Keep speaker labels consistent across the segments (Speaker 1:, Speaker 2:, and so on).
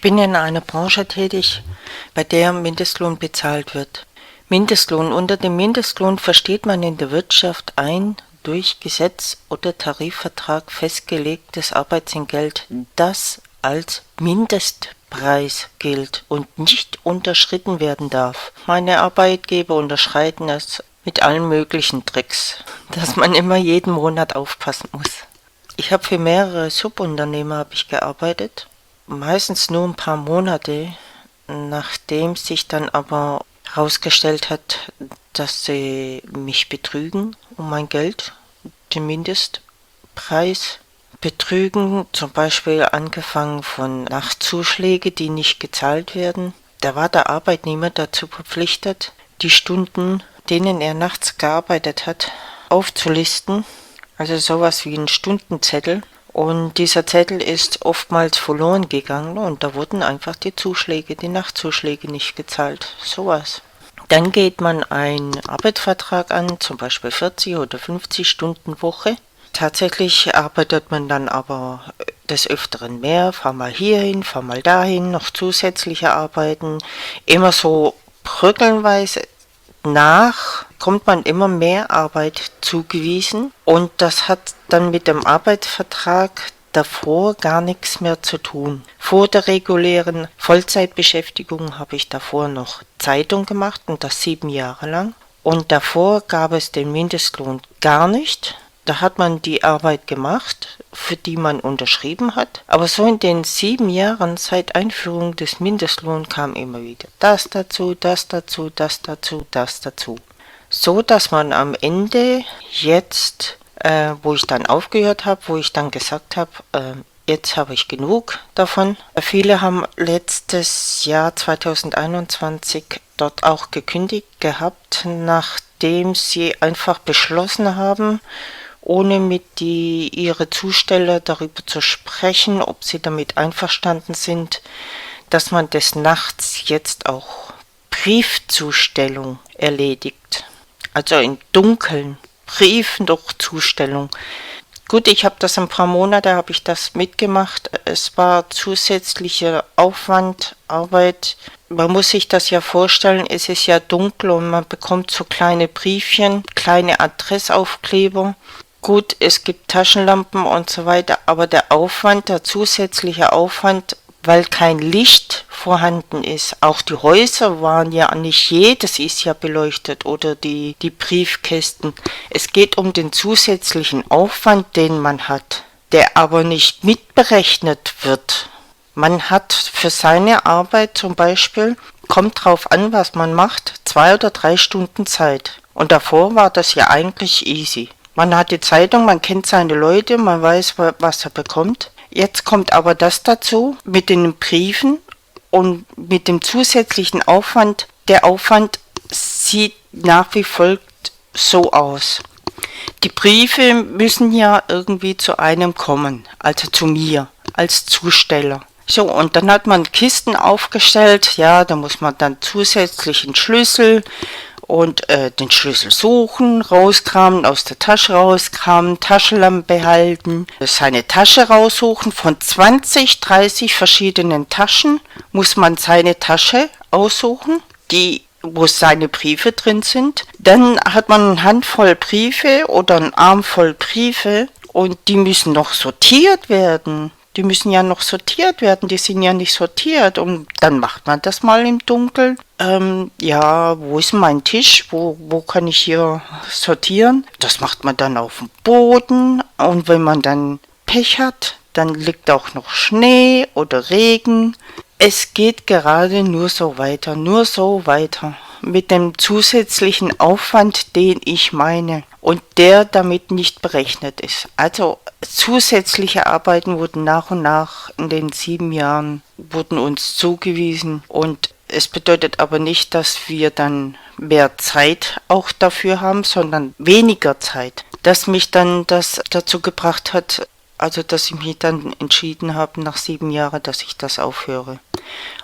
Speaker 1: Ich bin in einer Branche tätig, bei der Mindestlohn bezahlt wird. Mindestlohn. Unter dem Mindestlohn versteht man in der Wirtschaft ein durch Gesetz oder Tarifvertrag festgelegtes Arbeitsentgelt, das als Mindestpreis gilt und nicht unterschritten werden darf. Meine Arbeitgeber unterschreiten es mit allen möglichen Tricks, dass man immer jeden Monat aufpassen muss. Ich habe für mehrere Subunternehmer gearbeitet, meistens nur ein paar Monate, nachdem sich dann aber herausgestellt hat, dass sie mich betrügen um mein Geld, den Mindestpreis betrügen, zum Beispiel angefangen von Nachtzuschläge, die nicht gezahlt werden. Da war der Arbeitnehmer dazu verpflichtet, die Stunden, denen er nachts gearbeitet hat, aufzulisten, also sowas wie ein Stundenzettel. Und dieser Zettel ist oftmals verloren gegangen und da wurden einfach die Nachtzuschläge nicht gezahlt. Sowas. Dann geht man einen Arbeitsvertrag an, zum Beispiel 40 oder 50 Stunden Woche. Tatsächlich arbeitet man dann aber des Öfteren mehr, fahr mal hierhin, fahr mal dahin, noch zusätzliche Arbeiten. Immer so bröckelnweise kommt man immer mehr Arbeit zugewiesen und das hat dann mit dem Arbeitsvertrag davor gar nichts mehr zu tun. Vor der regulären Vollzeitbeschäftigung habe ich davor noch Zeitung gemacht und das 7 Jahre lang. Und davor gab es den Mindestlohn gar nicht. Da hat man die Arbeit gemacht, für die man unterschrieben hat. Aber so in den 7 Jahren seit Einführung des Mindestlohns kam immer wieder das dazu, das dazu, das dazu, das dazu. So dass man am Ende jetzt, wo ich dann aufgehört habe, wo ich dann gesagt habe, jetzt habe ich genug davon. Viele haben letztes Jahr 2021 dort auch gekündigt gehabt, nachdem sie einfach beschlossen haben, ohne mit ihre Zusteller darüber zu sprechen, ob sie damit einverstanden sind, dass man des Nachts jetzt auch Briefzustellung erledigt. Also in Dunkeln, Briefzustellung. Gut, ich habe das ein paar Monate, habe ich das mitgemacht. Es war zusätzlicher Aufwand, Arbeit. Man muss sich das ja vorstellen, es ist ja dunkel und man bekommt so kleine Briefchen, kleine Adressaufkleber. Gut, es gibt Taschenlampen und so weiter, aber der Aufwand, der zusätzliche Aufwand, weil kein Licht vorhanden ist. Auch die Häuser waren ja nicht jedes ist ja beleuchtet oder die Briefkästen. Es geht um den zusätzlichen Aufwand, den man hat, der aber nicht mitberechnet wird. Man hat für seine Arbeit zum Beispiel, kommt drauf an, was man macht, 2 oder 3 Stunden Zeit. Und davor war das ja eigentlich easy. Man hat die Zeitung, man kennt seine Leute, man weiß, was er bekommt. Jetzt kommt aber das dazu mit den Briefen und mit dem zusätzlichen Aufwand. Der Aufwand sieht nach wie folgt so aus. Die Briefe müssen ja irgendwie zu einem kommen, also zu mir als Zusteller. So, und dann hat man Kisten aufgestellt, ja, da muss man dann zusätzlichen Schlüssel und den Schlüssel suchen, rauskramen, aus der Tasche rauskramen, Taschenlampe halten, seine Tasche raussuchen. Von 20, 30 verschiedenen Taschen muss man seine Tasche aussuchen, wo seine Briefe drin sind. Dann hat man eine Handvoll Briefe oder einen Arm voll Briefe und die müssen noch sortiert werden. Die müssen ja noch sortiert werden, die sind ja nicht sortiert und dann macht man das mal im Dunkeln. Ja, wo ist mein Tisch? Wo kann ich hier sortieren? Das macht man dann auf dem Boden und wenn man dann Pech hat, dann liegt auch noch Schnee oder Regen. Es geht gerade nur so weiter mit dem zusätzlichen Aufwand, den ich meine und der damit nicht berechnet ist. Also zusätzliche Arbeiten wurden nach und nach in den 7 Jahren wurden uns zugewiesen und es bedeutet aber nicht, dass wir dann mehr Zeit auch dafür haben, sondern weniger Zeit. Dass mich dann das dazu gebracht hat, also dass ich mich dann entschieden habe nach 7 Jahren, dass ich das aufhöre.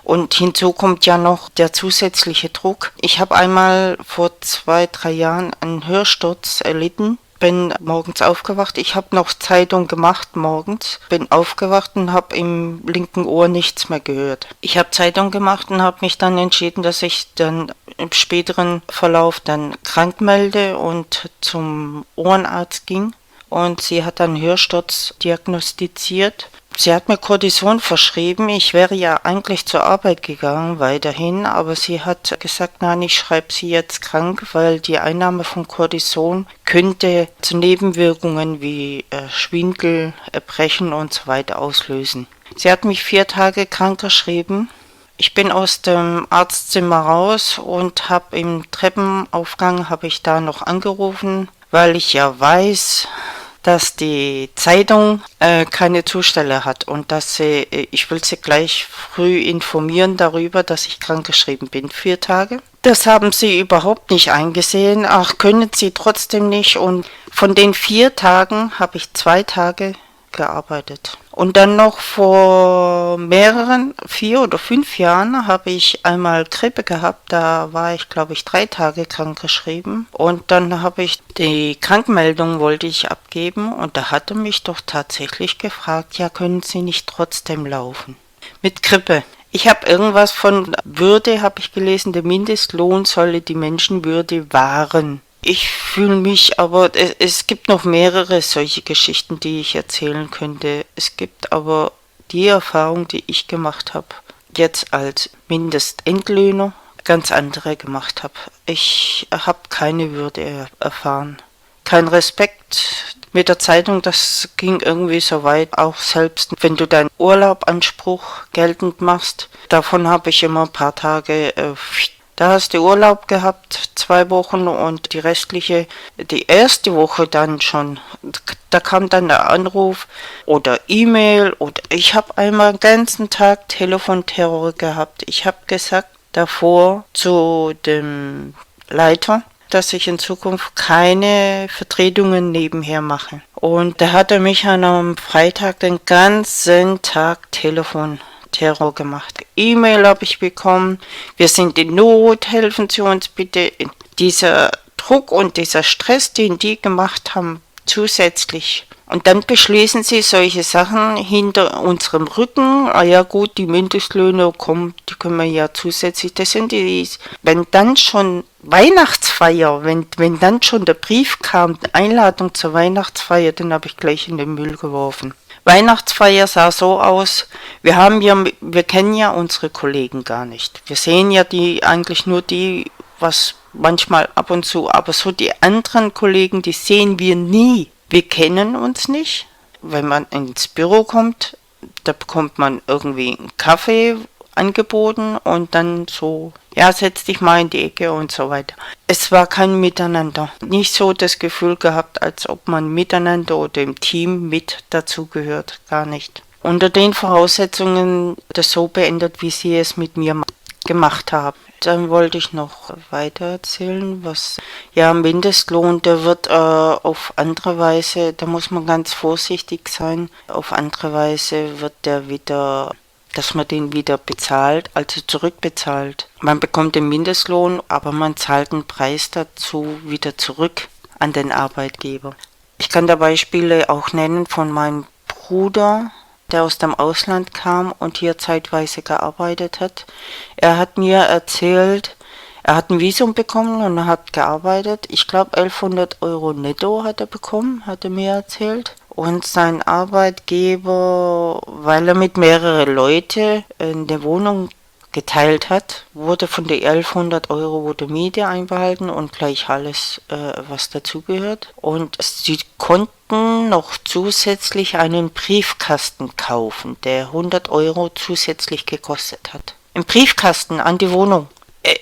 Speaker 1: Und hinzu kommt ja noch der zusätzliche Druck. Ich habe einmal vor 2, 3 Jahren einen Hörsturz erlitten bin morgens aufgewacht. Ich habe noch Zeitung gemacht morgens. Bin aufgewacht und habe im linken Ohr nichts mehr gehört. Ich habe Zeitung gemacht und habe mich dann entschieden, dass ich dann im späteren Verlauf dann krank melde und zum Ohrenarzt ging. Und sie hat dann Hörsturz diagnostiziert. Sie hat mir Cortison verschrieben. Ich wäre ja eigentlich zur Arbeit gegangen weiterhin, aber sie hat gesagt, nein, ich schreibe sie jetzt krank, weil die Einnahme von Cortison könnte zu Nebenwirkungen wie Schwindel, Erbrechen und so weiter auslösen. Sie hat mich 4 Tage krank geschrieben. Ich bin aus dem Arztzimmer raus und habe im Treppenaufgang habe ich da noch angerufen, weil ich ja weiß, dass die Zeitung keine Zustelle hat und dass ich will sie gleich früh informieren darüber, dass ich krankgeschrieben bin, 4 Tage. Das haben sie überhaupt nicht eingesehen. Ach, können sie trotzdem nicht. Und von den 4 Tagen habe ich 2 Tage gearbeitet. Und dann noch vor mehreren, 4 oder 5 Jahren habe ich einmal Grippe gehabt. Da war ich, glaube ich, 3 Tage krankgeschrieben. Und dann habe ich die Krankmeldung wollte ich abgeben. Und da hatte mich doch tatsächlich gefragt, ja, können Sie nicht trotzdem laufen? Mit Grippe. Ich habe irgendwas von Würde, habe ich gelesen, der Mindestlohn solle die Menschenwürde wahren. Ich fühle mich, aber es gibt noch mehrere solche Geschichten, die ich erzählen könnte. Es gibt aber die Erfahrung, die ich gemacht habe, jetzt als Mindesteendlöhner, ganz andere gemacht habe. Ich habe keine Würde erfahren. Kein Respekt mit der Zeitung, das ging irgendwie so weit, auch selbst wenn du deinen Urlaubanspruch geltend machst. Davon habe ich immer ein paar Tage da hast du Urlaub gehabt, 2 Wochen und die erste Woche dann schon, da kam dann der Anruf oder E-Mail oder ich habe einmal den ganzen Tag Telefonterror gehabt. Ich habe gesagt davor zu dem Leiter, dass ich in Zukunft keine Vertretungen nebenher mache. Und da hat er mich an einem Freitag den ganzen Tag Telefonterror gemacht. E-Mail habe ich bekommen, wir sind in Not, helfen Sie uns bitte. Dieser Druck und dieser Stress, den die gemacht haben, zusätzlich. Und dann beschließen sie solche Sachen hinter unserem Rücken. Ah ja gut, die Mindestlöhne kommen, die können wir ja zusätzlich. Das sind die, wenn dann schon Weihnachtsfeier, wenn dann schon der Brief kam, die Einladung zur Weihnachtsfeier, den habe ich gleich in den Müll geworfen. Weihnachtsfeier sah so aus, wir kennen ja unsere Kollegen gar nicht. Wir sehen ja eigentlich nur die, was manchmal ab und zu, aber so die anderen Kollegen, die sehen wir nie. Wir kennen uns nicht. Wenn man ins Büro kommt, da bekommt man irgendwie einen Kaffee angeboten und dann so, ja, setz dich mal in die Ecke und so weiter. Es war kein Miteinander. Nicht so das Gefühl gehabt, als ob man miteinander oder im Team mit dazugehört. Gar nicht. Unter den Voraussetzungen das so beendet, wie sie es mit mir gemacht haben. Dann wollte ich noch weiter erzählen, Mindestlohn, der wird auf andere Weise, da muss man ganz vorsichtig sein, auf andere Weise wird der wieder, dass man den wieder bezahlt, also zurückbezahlt. Man bekommt den Mindestlohn, aber man zahlt einen Preis dazu wieder zurück an den Arbeitgeber. Ich kann da Beispiele auch nennen von meinem Bruder, der aus dem Ausland kam und hier zeitweise gearbeitet hat. Er hat mir erzählt, er hat ein Visum bekommen und hat gearbeitet. Ich glaube 1100 Euro netto hat er bekommen, hat er mir erzählt. Und sein Arbeitgeber, weil er mit mehreren Leuten eine Wohnung geteilt hat, wurde von den 1100 Euro wurde Miete einbehalten und gleich alles, was dazugehört. Und sie konnten noch zusätzlich einen Briefkasten kaufen, der 100 Euro zusätzlich gekostet hat. Ein Briefkasten an die Wohnung.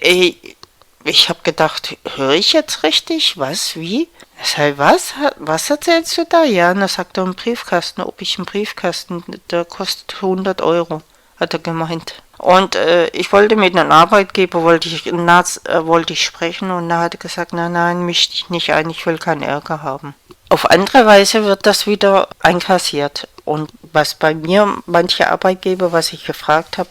Speaker 1: Ich habe gedacht, höre ich jetzt richtig? Was? Wie? Ich sage, was erzählst du da? Ja, und er sagt, ein Briefkasten, ob ich einen Briefkasten, der kostet 100 Euro, hat er gemeint. Und ich wollte mit einem Arbeitgeber, wollte ich sprechen und er hatte gesagt, nein, misch dich nicht ein, ich will keinen Ärger haben. Auf andere Weise wird das wieder einkassiert. Und was bei mir manche Arbeitgeber, was ich gefragt habe,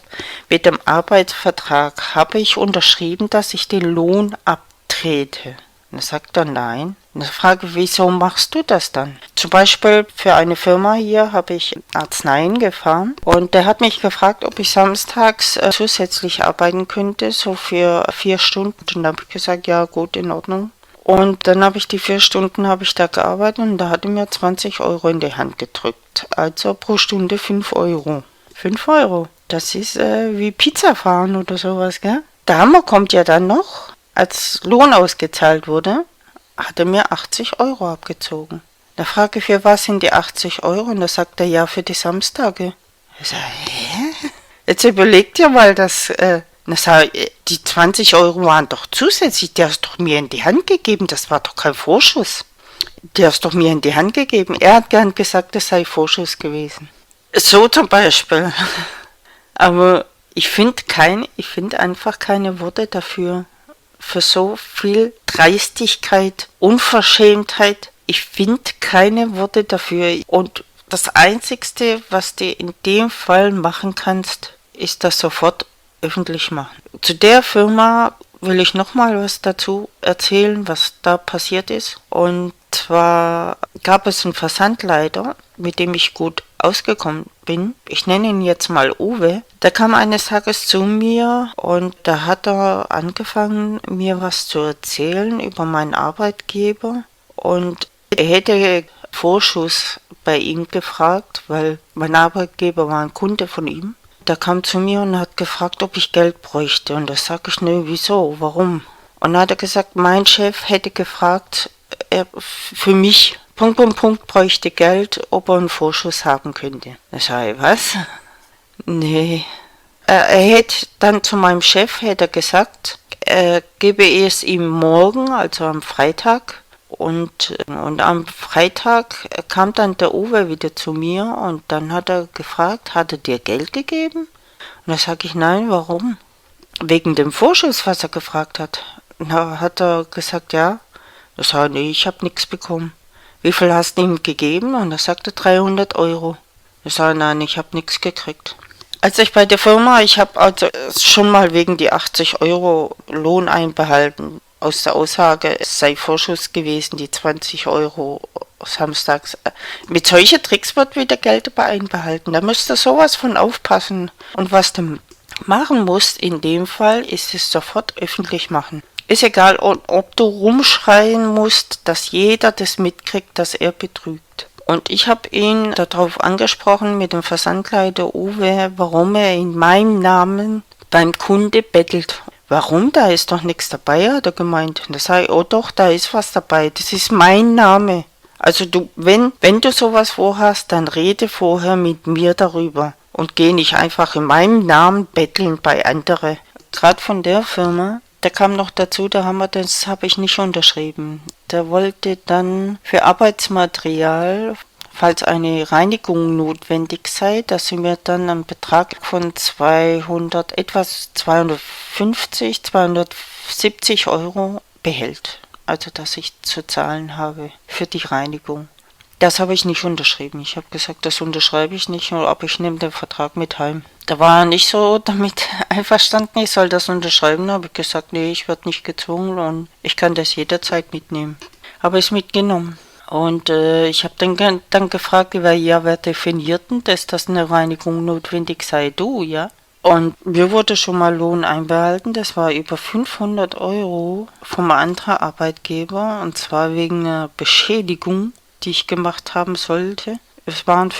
Speaker 1: mit dem Arbeitsvertrag habe ich unterschrieben, dass ich den Lohn abtrete. Und er sagt er, nein, Eine Frage, wieso machst du das dann? Zum Beispiel für eine Firma hier habe ich Arzneien gefahren und der hat mich gefragt, ob ich samstags zusätzlich arbeiten könnte, so für 4 Stunden. Und dann habe ich gesagt, ja gut, in Ordnung. Und dann habe ich die 4 Stunden habe ich da gearbeitet und da hat er mir 20 Euro in die Hand gedrückt. Also pro Stunde 5 Euro. 5 Euro. Das ist wie Pizza fahren oder sowas, gell? Der Hammer kommt ja dann noch, als Lohn ausgezahlt wurde, hat er mir 80 Euro abgezogen. Da frage ich, für was sind die 80 Euro? Und da sagt er, ja, für die Samstage. Ich sage, hä? Jetzt überlegt ihr mal, die 20 Euro waren doch zusätzlich, die hast doch mir in die Hand gegeben, das war doch kein Vorschuss. Die hast doch mir in die Hand gegeben. Er hat gern gesagt, das sei Vorschuss gewesen. So zum Beispiel. Aber ich finde einfach keine Worte dafür. Für so viel Dreistigkeit, Unverschämtheit. Ich finde keine Worte dafür. Und das Einzigste, was du in dem Fall machen kannst, ist das sofort öffentlich machen. Zu der Firma will ich nochmal was dazu erzählen, was da passiert ist. Und zwar gab es einen Versandleiter, mit dem ich gut ausgekommen bin. Ich nenne ihn jetzt mal Uwe. Der kam eines Tages zu mir und da hat er angefangen, mir was zu erzählen über meinen Arbeitgeber. Und er hätte Vorschuss bei ihm gefragt, weil mein Arbeitgeber war ein Kunde von ihm. Der kam zu mir und hat gefragt, ob ich Geld bräuchte. Und da sage ich, nö, wieso, warum? Und dann hat er gesagt, mein Chef hätte gefragt, er für mich, bräuchte Geld, ob er einen Vorschuss haben könnte. Da sage ich, was? Nee. Er hätte dann zu meinem Chef hätte gesagt, er gebe es ihm morgen, also am Freitag. Und am Freitag kam dann der Uwe wieder zu mir und dann hat er gefragt, hat er dir Geld gegeben? Und da sage ich, nein, warum? Wegen dem Vorschuss, was er gefragt hat. Und da hat er gesagt, ja. Da sage ich, nee, ich habe nichts bekommen. Wie viel hast du ihm gegeben? Und da sagte 300 Euro. Da sage ich, nein, ich habe nichts gekriegt. Als ich bei der Firma, ich habe also schon mal wegen die 80 Euro Lohn einbehalten. Aus der Aussage, es sei Vorschuss gewesen, die 20 Euro samstags. Mit solchen Tricks wird wieder Geld einbehalten. Da müsst ihr sowas von aufpassen. Und was du machen musst in dem Fall, ist es sofort öffentlich machen. Ist egal, ob du rumschreien musst, dass jeder das mitkriegt, dass er betrügt. Und ich habe ihn darauf angesprochen mit dem Versandleiter Uwe, warum er in meinem Namen beim Kunde bettelt. Warum? Da ist doch nichts dabei, hat er gemeint. Und da sage ich, oh doch, da ist was dabei. Das ist mein Name. Also wenn du sowas vorhast, dann rede vorher mit mir darüber. Und geh nicht einfach in meinem Namen betteln bei anderen. Gerade von der Firma, der kam noch dazu, das habe ich nicht unterschrieben. Der wollte dann für Arbeitsmaterial, falls eine Reinigung notwendig sei, dass sie mir dann einen Betrag von 250, 270 Euro behält. Also dass ich zu zahlen habe für die Reinigung. Das habe ich nicht unterschrieben. Ich habe gesagt, das unterschreibe ich nicht, aber ich nehme den Vertrag mit heim. Da war er nicht so damit einverstanden, ich soll das unterschreiben. Da habe ich gesagt, nee, ich werde nicht gezwungen und ich kann das jederzeit mitnehmen. Habe es mitgenommen. Und ich habe dann gefragt, wer definiert denn das, dass eine Reinigung notwendig sei? Du, ja? Und mir wurde schon mal Lohn einbehalten, das war über 500 Euro vom anderen Arbeitgeber, und zwar wegen einer Beschädigung, die ich gemacht haben sollte. Es waren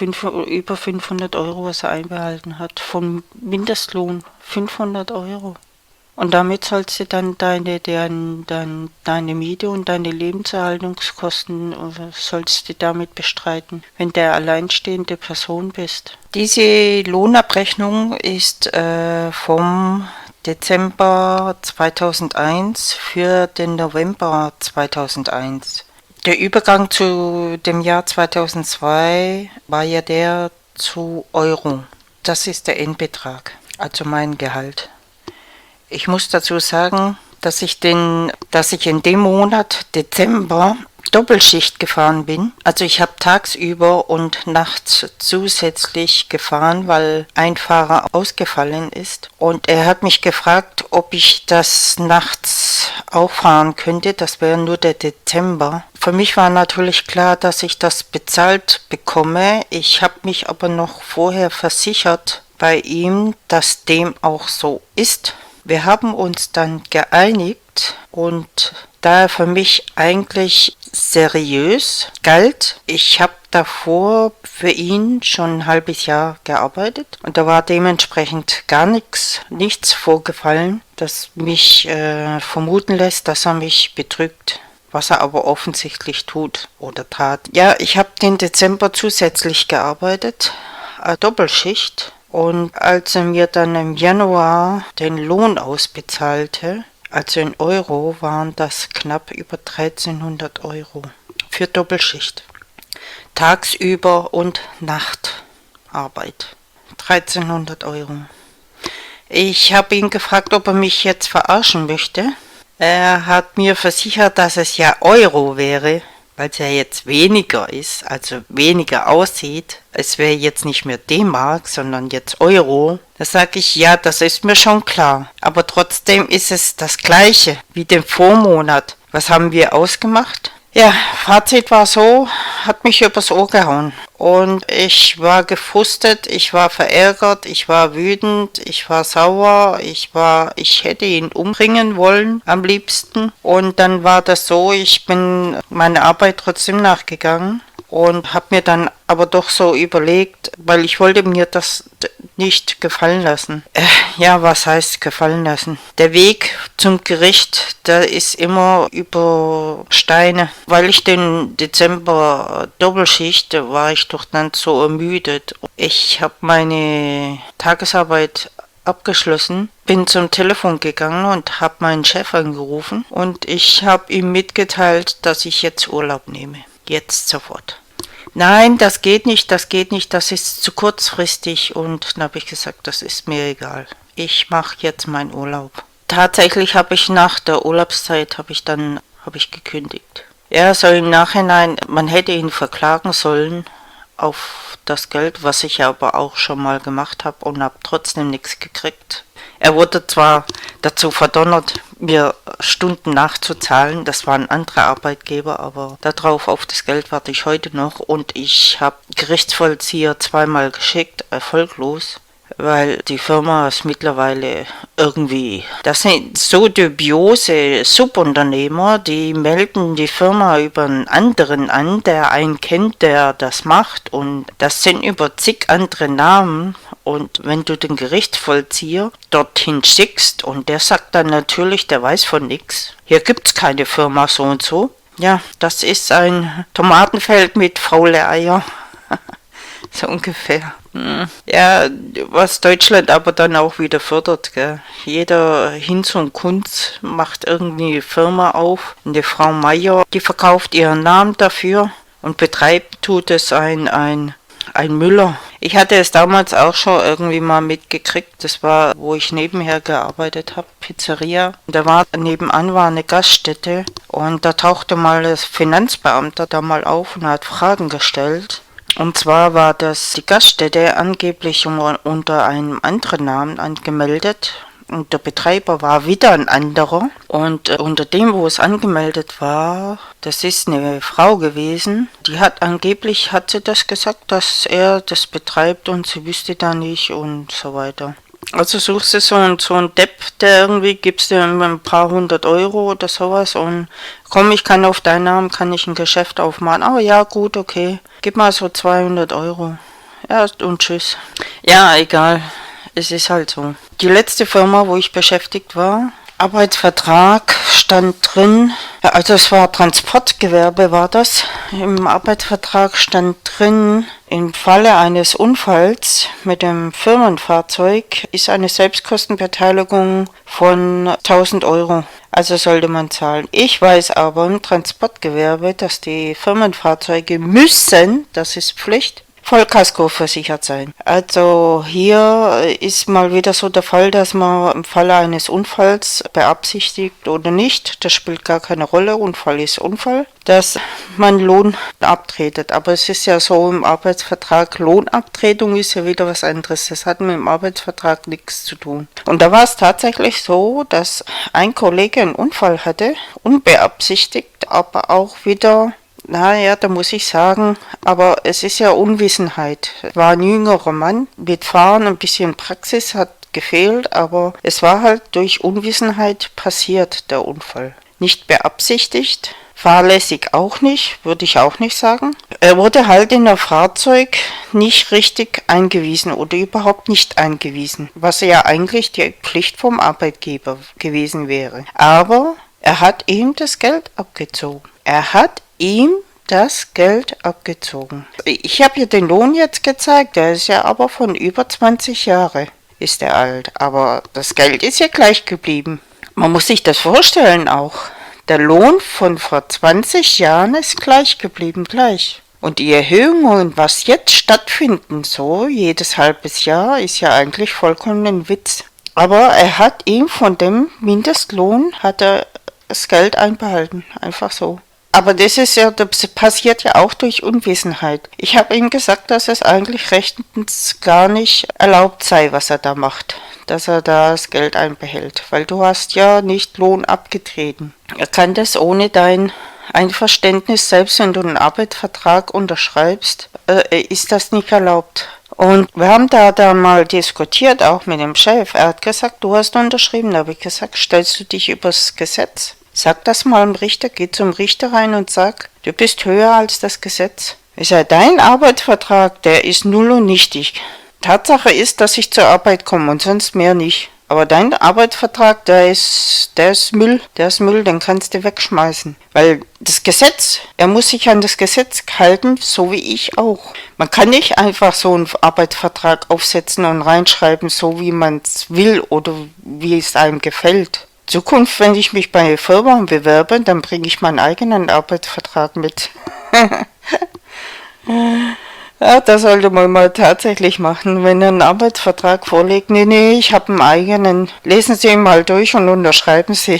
Speaker 1: über 500 Euro, was er einbehalten hat, vom Mindestlohn, 500 Euro. Und damit sollst du dann deine Miete und deine Lebenserhaltungskosten sollst du damit bestreiten, wenn du alleinstehende Person bist. Diese Lohnabrechnung ist vom Dezember 2001 für den November 2001. Der Übergang zu dem Jahr 2002 war ja der zu Euro. Das ist der Endbetrag, also mein Gehalt. Ich muss dazu sagen, dass ich in dem Monat Dezember Doppelschicht gefahren bin. Also ich habe tagsüber und nachts zusätzlich gefahren, weil ein Fahrer ausgefallen ist. Und er hat mich gefragt, ob ich das nachts auch fahren könnte. Das wäre nur der Dezember. Für mich war natürlich klar, dass ich das bezahlt bekomme. Ich habe mich aber noch vorher versichert bei ihm, dass dem auch so ist. Wir haben uns dann geeinigt und da er für mich eigentlich seriös galt, ich habe davor für ihn schon ein halbes Jahr gearbeitet und da war dementsprechend nichts vorgefallen, das mich vermuten lässt, dass er mich betrügt. Was er aber offensichtlich tut oder tat. Ja, ich habe den Dezember zusätzlich gearbeitet, Doppelschicht. Und als er mir dann im Januar den Lohn ausbezahlte, also in Euro, waren das knapp über 1300 Euro für Doppelschicht. Tagsüber und Nachtarbeit. 1300 Euro. Ich habe ihn gefragt, ob er mich jetzt verarschen möchte. Er hat mir versichert, dass es ja Euro wäre, weil es ja jetzt weniger ist, also weniger aussieht. Es wäre jetzt nicht mehr D-Mark, sondern jetzt Euro. Da sage ich, ja, das ist mir schon klar. Aber trotzdem ist es das Gleiche wie den Vormonat. Was haben wir ausgemacht? Ja, Fazit war so, hat mich übers Ohr gehauen. Und ich war gefrustet, ich war verärgert, ich war wütend, ich war sauer, ich hätte ihn umbringen wollen am liebsten. Und dann war das so, ich bin meiner Arbeit trotzdem nachgegangen und habe mir dann aber doch so überlegt, weil ich wollte mir das nicht gefallen lassen. Ja, was heißt gefallen lassen? Der Weg zum Gericht, der ist immer über Steine. Weil ich den Dezember Doppelschicht, da war ich doch dann so ermüdet. Ich habe meine Tagesarbeit abgeschlossen, bin zum Telefon gegangen und habe meinen Chef angerufen und ich habe ihm mitgeteilt, dass ich jetzt Urlaub nehme. Jetzt sofort. Nein, das geht nicht, das ist zu kurzfristig und dann habe ich gesagt, das ist mir egal. Ich mache jetzt meinen Urlaub. Tatsächlich habe ich nach der Urlaubszeit habe ich gekündigt. Ja, so im Nachhinein, man hätte ihn verklagen sollen auf das Geld, was ich aber auch schon mal gemacht habe und habe trotzdem nichts gekriegt. Er wurde zwar dazu verdonnert, mir Stunden nachzuzahlen, das war ein anderer Arbeitgeber, aber darauf, auf das Geld warte ich heute noch und ich habe Gerichtsvollzieher zweimal geschickt, erfolglos, weil die Firma ist mittlerweile irgendwie, das sind so dubiose Subunternehmer, die melden die Firma über einen anderen an, der einen kennt, der das macht und das sind über zig andere Namen. Und wenn du den Gerichtsvollzieher dorthin schickst und der sagt dann natürlich, der weiß von nichts, hier gibt's keine Firma so und so. Ja, das ist ein Tomatenfeld mit faule Eier. So ungefähr. Ja, was Deutschland aber dann auch wieder fördert, gell. Jeder Hinz und Kunz macht irgendwie eine Firma auf. Und die Frau Meier, die verkauft ihren Namen dafür und betreibt tut es ein Müller. Ich hatte es damals auch schon irgendwie mal mitgekriegt. Das war, wo ich nebenher gearbeitet habe, Pizzeria. Nebenan war eine Gaststätte und da tauchte mal das Finanzbeamter da mal auf und hat Fragen gestellt. Und zwar war das die Gaststätte angeblich unter einem anderen Namen angemeldet. Und der Betreiber war wieder ein anderer. Und unter dem, wo es angemeldet war, das ist eine Frau gewesen. Die hat sie das gesagt, dass er das betreibt und sie wüsste da nicht und so weiter. Also suchst du so einen Depp, der irgendwie, gibst dir ein paar 100 Euro oder sowas und komm, ich kann auf deinen Namen, kann ich ein Geschäft aufmachen. Oh ja, gut, okay. Gib mal so 200 Euro. Ja, und tschüss. Ja, egal. Es ist halt so. Die letzte Firma, wo ich beschäftigt war, Arbeitsvertrag stand drin, also es war Transportgewerbe war das. Im Arbeitsvertrag stand drin, im Falle eines Unfalls mit dem Firmenfahrzeug ist eine Selbstkostenbeteiligung von 1000 Euro. Also sollte man zahlen. Ich weiß aber im Transportgewerbe, dass die Firmenfahrzeuge müssen, das ist Pflicht, Vollkasko versichert sein. Also hier ist mal wieder so der Fall, dass man im Falle eines Unfalls beabsichtigt oder nicht, das spielt gar keine Rolle, Unfall ist Unfall, dass man Lohn abtretet. Aber es ist ja so im Arbeitsvertrag, Lohnabtretung ist ja wieder was anderes. Das hat mit dem Arbeitsvertrag nichts zu tun. Und da war es tatsächlich so, dass ein Kollege einen Unfall hatte, unbeabsichtigt, aber auch wieder, naja, da muss ich sagen, aber es ist ja Unwissenheit. War ein jüngerer Mann mit Fahren, ein bisschen Praxis hat gefehlt, aber es war halt durch Unwissenheit passiert, der Unfall. Nicht beabsichtigt, fahrlässig auch nicht, würde ich auch nicht sagen. Er wurde halt in der Fahrzeug nicht richtig eingewiesen oder überhaupt nicht eingewiesen, was ja eigentlich die Pflicht vom Arbeitgeber gewesen wäre. Aber er hat ihm das Geld abgezogen. Er hat ihm das Geld abgezogen. Ich habe hier den Lohn jetzt gezeigt, der ist ja aber von über 20 Jahre ist er alt, aber das Geld ist ja gleich geblieben. Man muss sich das vorstellen auch. Der Lohn von vor 20 Jahren ist gleich geblieben, gleich. Und die Erhöhungen, was jetzt stattfinden, so jedes halbes Jahr, ist ja eigentlich vollkommen ein Witz. Aber er hat ihm von dem Mindestlohn, hat er das Geld einbehalten, einfach so. Aber das passiert ja auch durch Unwissenheit. Ich habe ihm gesagt, dass es eigentlich rechtens gar nicht erlaubt sei, was er da macht, dass er da das Geld einbehält, weil du hast ja nicht Lohn abgetreten. Er kann das ohne dein Einverständnis, selbst wenn du einen Arbeitsvertrag unterschreibst, ist das nicht erlaubt. Und wir haben da mal diskutiert, auch mit dem Chef. Er hat gesagt, du hast unterschrieben. Da habe ich gesagt, stellst du dich übers Gesetz? Sag das mal dem Richter, geh zum Richter rein und sag, du bist höher als das Gesetz. Ich sage, dein Arbeitsvertrag, der ist null und nichtig. Tatsache ist, dass ich zur Arbeit komme und sonst mehr nicht. Aber dein Arbeitsvertrag, der ist Müll, den kannst du wegschmeißen. Weil das Gesetz, er muss sich an das Gesetz halten, so wie ich auch. Man kann nicht einfach so einen Arbeitsvertrag aufsetzen und reinschreiben, so wie man es will oder wie es einem gefällt. Zukunft, wenn ich mich bei Firmen bewerbe, dann bringe ich meinen eigenen Arbeitsvertrag mit. Ja, das sollte man mal tatsächlich machen, wenn er einen Arbeitsvertrag vorlegt. Nee, ich habe einen eigenen. Lesen Sie ihn mal durch und unterschreiben Sie.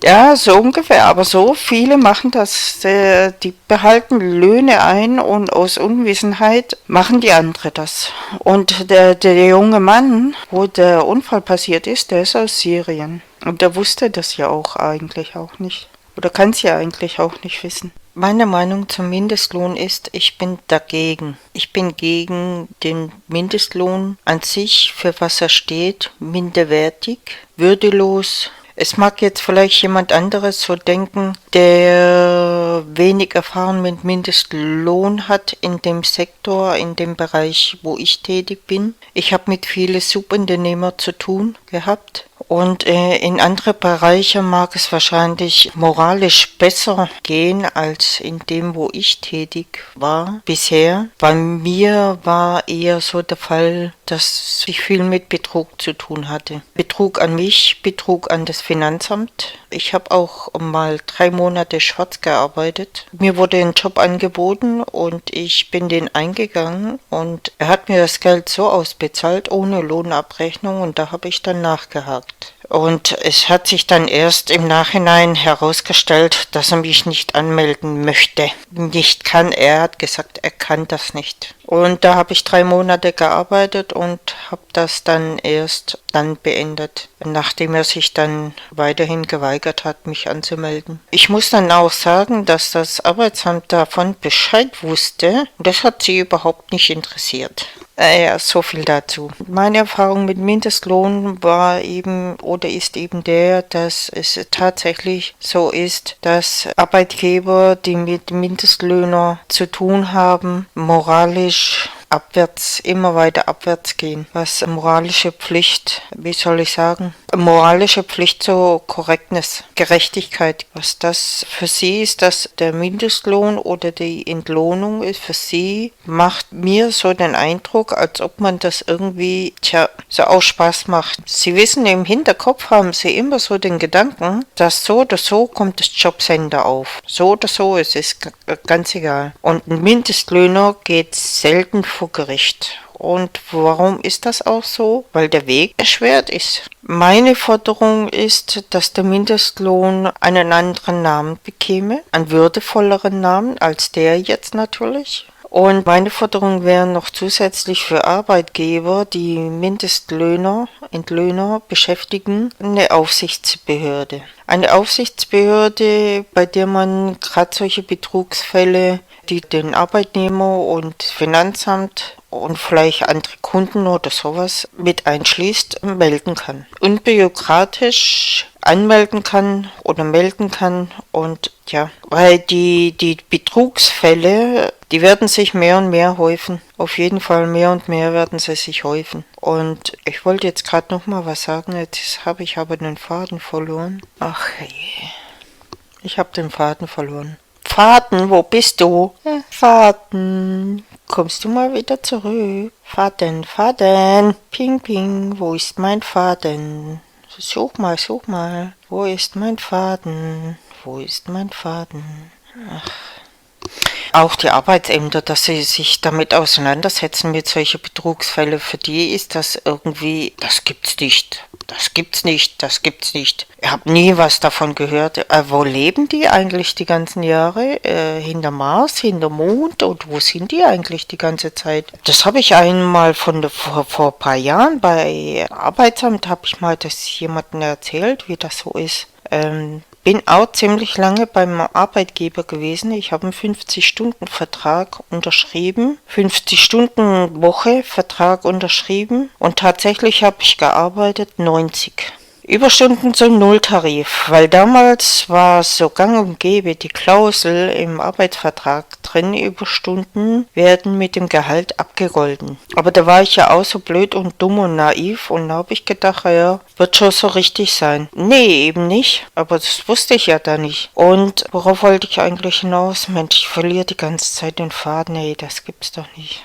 Speaker 1: Ja, so ungefähr, aber so viele machen das, die behalten Löhne ein und aus Unwissenheit machen die andere das. Und der junge Mann, wo der Unfall passiert ist, der ist aus Syrien. Und der wusste das ja auch eigentlich auch nicht. Oder kann es ja eigentlich auch nicht wissen. Meine Meinung zum Mindestlohn ist, ich bin dagegen. Ich bin gegen den Mindestlohn an sich, für was er steht, minderwertig, würdelos. Es mag jetzt vielleicht jemand anderes so denken, der wenig Erfahrung mit Mindestlohn hat in dem Sektor, in dem Bereich, wo ich tätig bin. Ich habe mit vielen Subunternehmern zu tun gehabt. Und in andere Bereiche mag es wahrscheinlich moralisch besser gehen als in dem, wo ich tätig war bisher. Bei mir war eher so der Fall, dass ich viel mit Betrug zu tun hatte. Betrug an mich, Betrug an das Finanzamt. Ich habe auch mal 3 Monate schwarz gearbeitet. Mir wurde ein Job angeboten und ich bin den eingegangen und er hat mir das Geld so ausbezahlt, ohne Lohnabrechnung, und da habe ich dann nachgehakt. Und es hat sich dann erst im Nachhinein herausgestellt, dass er mich nicht anmelden möchte. Nicht kann, er hat gesagt, er kann das nicht. Und da habe ich 3 Monate gearbeitet und habe das dann erst dann beendet, nachdem er sich dann weiterhin geweigert hat, mich anzumelden. Ich muss dann auch sagen, dass das Arbeitsamt davon Bescheid wusste. Das hat sie überhaupt nicht interessiert. Ja, so viel dazu. Meine Erfahrung mit Mindestlohn war eben oder ist eben der, dass es tatsächlich so ist, dass Arbeitgeber, die mit Mindestlöhner zu tun haben, moralisch abwärts, immer weiter abwärts gehen, was moralische Pflicht, wie soll ich sagen, moralische Pflicht zur Korrektness, Gerechtigkeit, was das für sie ist, dass der Mindestlohn oder die Entlohnung ist für sie, macht mir so den Eindruck, als ob man das irgendwie, so aus Spaß macht. Sie wissen, im Hinterkopf haben sie immer so den Gedanken, dass so oder so kommt das Jobcenter auf. So oder so, es ist ganz egal. Und ein Mindestlöhner geht selten vor Gericht. Und warum ist das auch so? Weil der Weg erschwert ist. Meine Forderung ist, dass der Mindestlohn einen anderen Namen bekäme, einen würdevolleren Namen als der jetzt natürlich. Und meine Forderung wäre noch zusätzlich für Arbeitgeber, die Mindestlöhner, Entlöhner beschäftigen, eine Aufsichtsbehörde. Eine Aufsichtsbehörde, bei der man gerade solche Betrugsfälle, die den Arbeitnehmer und Finanzamt und vielleicht andere Kunden oder sowas mit einschließt, melden kann. Unbürokratisch anmelden kann oder melden kann und ja, weil die Betrugsfälle, die werden sich mehr und mehr häufen. Auf jeden Fall mehr und mehr werden sie sich häufen. Und ich wollte jetzt gerade noch mal was sagen, jetzt habe ich aber den Faden verloren. Ach je, ich habe den Faden verloren. Faden, wo bist du? Faden, kommst du mal wieder zurück? Faden, Faden, ping, ping, wo ist mein Faden? Such mal, wo ist mein Faden? Wo ist mein Faden? Ach. Auch die Arbeitsämter, dass sie sich damit auseinandersetzen mit solchen Betrugsfällen, für die ist das irgendwie, das gibt's nicht. Das gibt's nicht, das gibt's nicht. Ich habe nie was davon gehört. Wo leben die eigentlich die ganzen Jahre? Hinter Mars, hinter Mond? Und wo sind die eigentlich die ganze Zeit? Das habe ich einmal vor ein paar Jahren bei Arbeitsamt, habe ich mal das jemandem erzählt, wie das so ist. Bin auch ziemlich lange beim Arbeitgeber gewesen. Ich habe einen 50-Stunden-Vertrag unterschrieben. 50-Stunden-Woche-Vertrag unterschrieben. Und tatsächlich habe ich gearbeitet 90. Überstunden zum Nulltarif, weil damals war so gang und gäbe die Klausel im Arbeitsvertrag drin, Überstunden werden mit dem Gehalt abgegolten. Aber da war ich ja auch so blöd und dumm und naiv und da habe ich gedacht, ja, wird schon so richtig sein. Nee, eben nicht, aber das wusste ich ja da nicht. Und worauf wollte ich eigentlich hinaus? Mensch, ich verliere die ganze Zeit den Faden, nee, das gibt's doch nicht.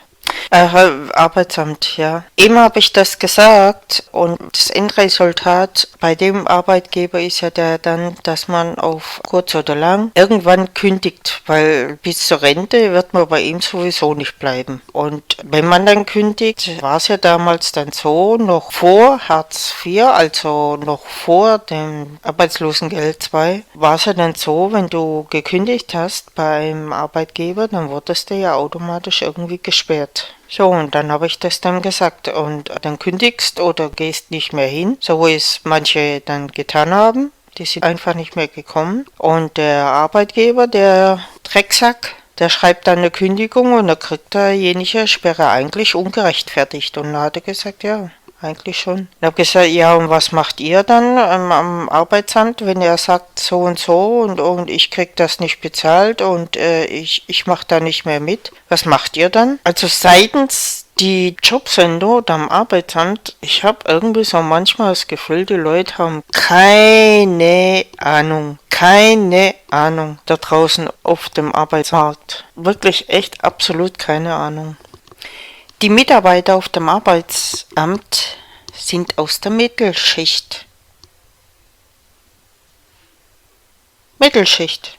Speaker 1: Arbeitsamt, ja. Eben habe ich das gesagt und das Endresultat bei dem Arbeitgeber ist ja dann, dass man auf kurz oder lang irgendwann kündigt, weil bis zur Rente wird man bei ihm sowieso nicht bleiben. Und wenn man dann kündigt, war es ja damals dann so, noch vor Hartz IV, also noch vor dem Arbeitslosengeld 2, war es ja dann so, wenn du gekündigt hast beim Arbeitgeber, dann wurdest du ja automatisch irgendwie gesperrt. So, und dann habe ich das dann gesagt und dann kündigst oder gehst nicht mehr hin, so wie es manche dann getan haben. Die sind einfach nicht mehr gekommen. Und der Arbeitgeber, der Drecksack, der schreibt dann eine Kündigung und da kriegt derjenige Sperre eigentlich ungerechtfertigt. Und dann hat er gesagt, ja, eigentlich schon. Ich habe gesagt, ja, und was macht ihr dann am Arbeitsamt, wenn er sagt so und ich krieg das nicht bezahlt und ich mache da nicht mehr mit? Was macht ihr dann? Also seitens die Jobcenter am Arbeitsamt, ich habe irgendwie so manchmal das Gefühl, die Leute haben keine Ahnung da draußen auf dem Arbeitsmarkt. Wirklich echt absolut keine Ahnung. Die Mitarbeiter auf dem Arbeitsamt sind aus der Mittelschicht. Mittelschicht.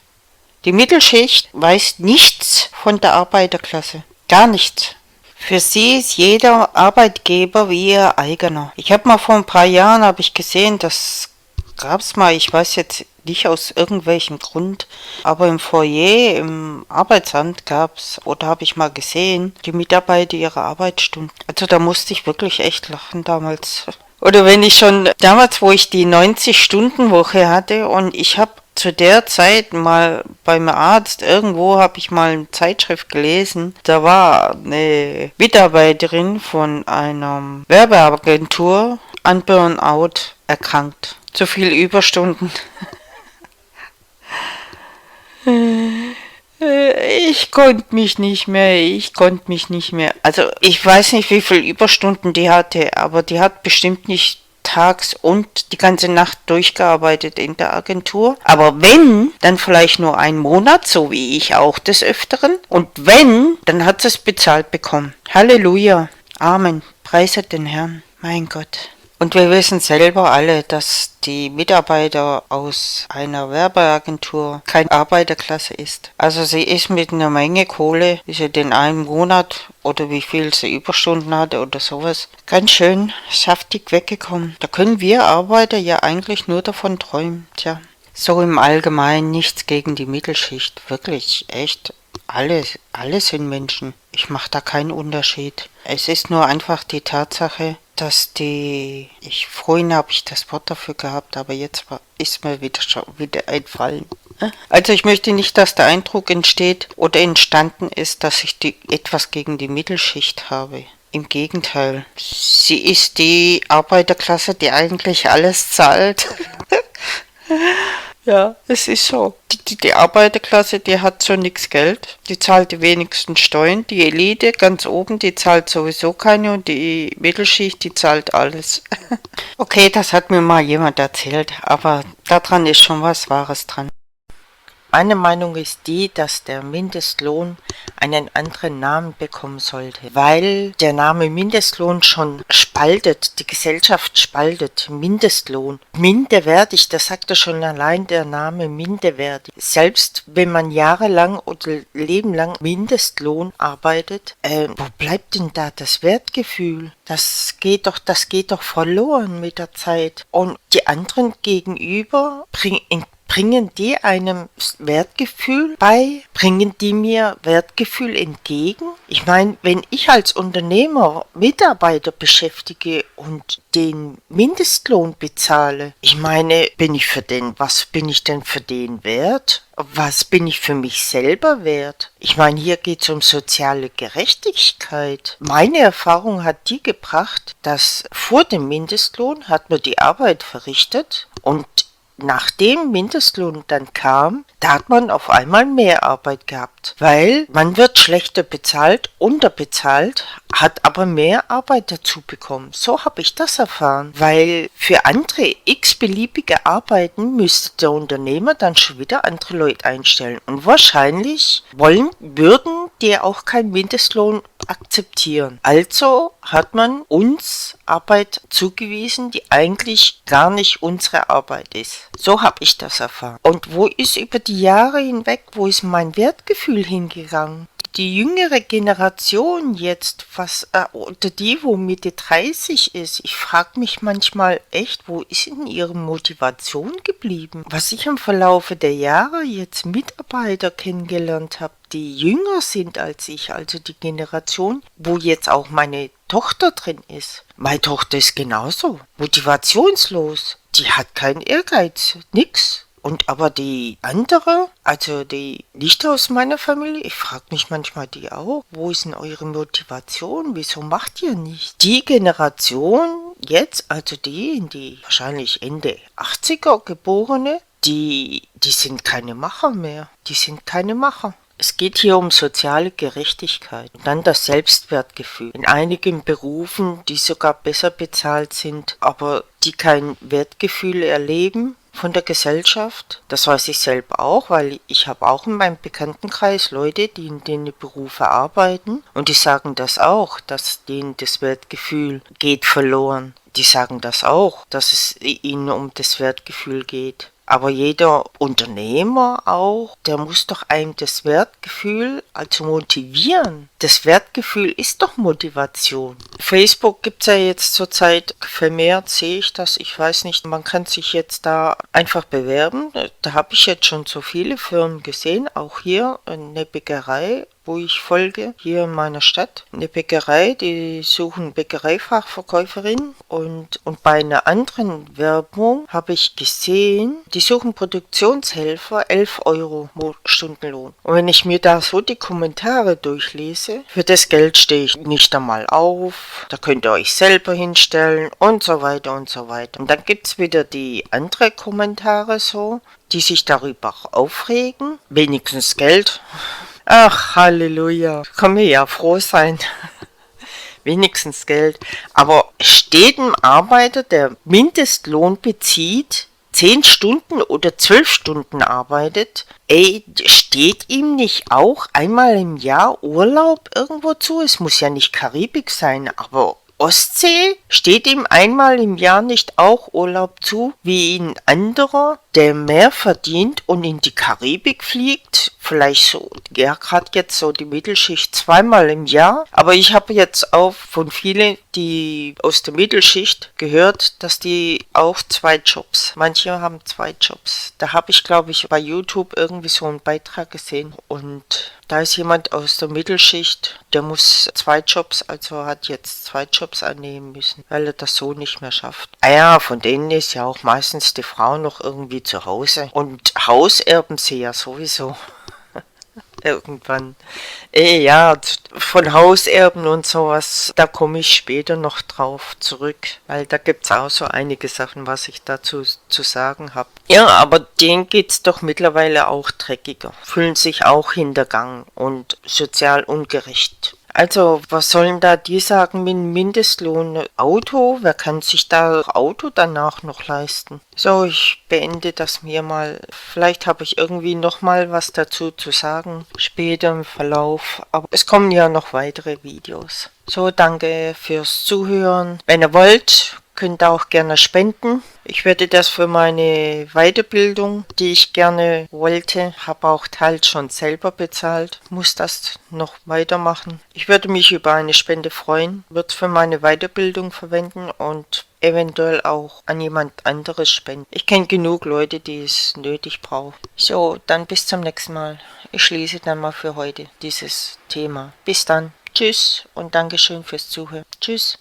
Speaker 1: Die Mittelschicht weiß nichts von der Arbeiterklasse. Gar nichts. Für sie ist jeder Arbeitgeber wie ihr eigener. Ich habe mal vor ein paar Jahren gesehen, das gab's mal, ich weiß jetzt nicht aus irgendwelchem Grund, aber im Foyer, im Arbeitsamt gab's, oder habe ich mal gesehen, die Mitarbeiter ihre Arbeitsstunden. Also da musste ich wirklich echt lachen damals. Oder wenn ich schon, damals, wo ich die 90-Stunden-Woche hatte und ich habe zu der Zeit mal beim Arzt, irgendwo habe ich mal eine Zeitschrift gelesen, da war eine Mitarbeiterin von einer Werbeagentur an Burnout erkrankt. Zu viel Überstunden. Ich konnte mich nicht mehr. Also ich weiß nicht, wie viele Überstunden die hatte, aber die hat bestimmt nicht tags und die ganze Nacht durchgearbeitet in der Agentur. Aber wenn, dann vielleicht nur einen Monat, so wie ich auch des Öfteren. Und wenn, dann hat sie es bezahlt bekommen. Halleluja. Amen. Preiset den Herrn. Mein Gott. Und wir wissen selber alle, dass die Mitarbeiter aus einer Werbeagentur keine Arbeiterklasse ist. Also sie ist mit einer Menge Kohle, die sie den einen Monat oder wie viel sie Überstunden hatte oder sowas, ganz schön saftig weggekommen. Da können wir Arbeiter ja eigentlich nur davon träumen. Tja, so im Allgemeinen nichts gegen die Mittelschicht. Wirklich, echt. Alle sind Menschen. Ich mache da keinen Unterschied. Es ist nur einfach die Tatsache, dass vorhin habe ich das Wort dafür gehabt, aber jetzt ist mir wieder entfallen. Also ich möchte nicht, dass der Eindruck entsteht oder entstanden ist, dass ich etwas gegen die Mittelschicht habe. Im Gegenteil, sie ist die Arbeiterklasse, die eigentlich alles zahlt. Ja, es ist so. Die Arbeiterklasse, die hat so nix Geld. Die zahlt die wenigsten Steuern. Die Elite ganz oben, die zahlt sowieso keine und die Mittelschicht, die zahlt alles. Okay, das hat mir mal jemand erzählt, aber daran ist schon was Wahres dran. Meine Meinung ist die, dass der Mindestlohn einen anderen Namen bekommen sollte, weil der Name Mindestlohn schon spaltet, die Gesellschaft spaltet. Mindestlohn, minderwertig, das sagt ja schon allein der Name minderwertig. Selbst wenn man jahrelang oder lebenlang Mindestlohn arbeitet, wo bleibt denn da das Wertgefühl? Das geht doch verloren mit der Zeit. Und die anderen gegenüber bringen die einem Wertgefühl bei? Bringen die mir Wertgefühl entgegen? Ich meine, wenn ich als Unternehmer Mitarbeiter beschäftige und den Mindestlohn bezahle, ich meine, was bin ich denn für den wert? Was bin ich für mich selber wert? Ich meine, hier geht es um soziale Gerechtigkeit. Meine Erfahrung hat die gebracht, dass vor dem Mindestlohn hat man die Arbeit verrichtet und nachdem Mindestlohn dann kam, da hat man auf einmal mehr Arbeit gehabt, weil man wird schlechter bezahlt, unterbezahlt, hat aber mehr Arbeit dazu bekommen. So habe ich das erfahren, weil für andere x-beliebige Arbeiten müsste der Unternehmer dann schon wieder andere Leute einstellen und wahrscheinlich würden die auch keinen Mindestlohn akzeptieren. Also hat man uns Arbeit zugewiesen, die eigentlich gar nicht unsere Arbeit ist. So habe ich das erfahren. Und wo ist über die Jahre hinweg, wo ist mein Wertgefühl hingegangen? Die jüngere Generation jetzt, oder die, wo Mitte 30 ist, ich frage mich manchmal echt, wo ist denn ihre Motivation geblieben? Was ich im Verlaufe der Jahre jetzt Mitarbeiter kennengelernt habe, die jünger sind als ich, also die Generation, wo jetzt auch meine Tochter drin ist. Meine Tochter ist genauso motivationslos. Die hat keinen Ehrgeiz, nix. Und aber die andere, also die nicht aus meiner Familie, ich frage mich manchmal die auch, wo ist denn eure Motivation? Wieso macht ihr nicht? Die Generation jetzt, also die in die wahrscheinlich Ende 80er geborene, die sind keine Macher mehr. Die sind keine Macher. Es geht hier um soziale Gerechtigkeit und dann das Selbstwertgefühl. In einigen Berufen, die sogar besser bezahlt sind, aber die kein Wertgefühl erleben von der Gesellschaft. Das weiß ich selber auch, weil ich habe auch in meinem Bekanntenkreis Leute, die in den Berufen arbeiten und die sagen das auch, dass denen das Wertgefühl geht verloren. Die sagen das auch, dass es ihnen um das Wertgefühl geht. Aber jeder Unternehmer auch, der muss doch einem das Wertgefühl also motivieren. Das Wertgefühl ist doch Motivation. Facebook gibt es ja jetzt zurzeit vermehrt, sehe ich das, ich weiß nicht, man kann sich jetzt da einfach bewerben. Da habe ich jetzt schon so viele Firmen gesehen, auch hier eine Bäckerei, wo ich folge, hier in meiner Stadt. Eine Bäckerei, die suchen Bäckereifachverkäuferin und bei einer anderen Werbung habe ich gesehen, die suchen Produktionshelfer, 11 Euro Stundenlohn. Und wenn ich mir da so die Kommentare durchlese, für das Geld stehe ich nicht einmal auf, da könnt ihr euch selber hinstellen und so weiter und so weiter. Und dann gibt es wieder die andere Kommentare so, die sich darüber aufregen. Wenigstens Geld. Ach, Halleluja. Kann mir ja froh sein. Wenigstens Geld. Aber steht ein Arbeiter, der Mindestlohn bezieht, 10 Stunden oder 12 Stunden arbeitet, steht ihm nicht auch einmal im Jahr Urlaub irgendwo zu? Es muss ja nicht Karibik sein, aber Ostsee? Steht ihm einmal im Jahr nicht auch Urlaub zu, wie ein anderer, der mehr verdient und in die Karibik fliegt? Vielleicht so, ja, gerade jetzt so die Mittelschicht zweimal im Jahr. Aber ich habe jetzt auch von vielen, die aus der Mittelschicht gehört, dass die auch 2 Jobs. Manche haben 2 Jobs. Da habe ich, glaube ich, bei YouTube irgendwie so einen Beitrag gesehen. Und da ist jemand aus der Mittelschicht, der muss 2 Jobs, also hat jetzt 2 Jobs annehmen müssen, weil er das so nicht mehr schafft. Ah ja, von denen ist ja auch meistens die Frau noch irgendwie zu Hause. Und Hauserben sie ja sowieso. Irgendwann. Ja, von Hauserben und sowas, da komme ich später noch drauf zurück, weil da gibt es auch so einige Sachen, was ich dazu zu sagen habe. Ja, aber denen geht's doch mittlerweile auch dreckiger, fühlen sich auch hintergangen und sozial ungerecht. Also, was sollen da die sagen mit dem Mindestlohn? Auto? Wer kann sich da Auto danach noch leisten? So, ich beende das mir mal. Vielleicht habe ich irgendwie noch mal was dazu zu sagen, später im Verlauf. Aber es kommen ja noch weitere Videos. So, danke fürs Zuhören. Wenn ihr wollt, könnt ihr auch gerne spenden. Ich werde das für meine Weiterbildung, die ich gerne wollte, habe auch teils schon selber bezahlt, muss das noch weitermachen. Ich würde mich über eine Spende freuen, würde es für meine Weiterbildung verwenden und eventuell auch an jemand anderes spenden. Ich kenne genug Leute, die es nötig brauchen. So, dann bis zum nächsten Mal. Ich schließe dann mal für heute dieses Thema. Bis dann. Tschüss und Dankeschön fürs Zuhören. Tschüss.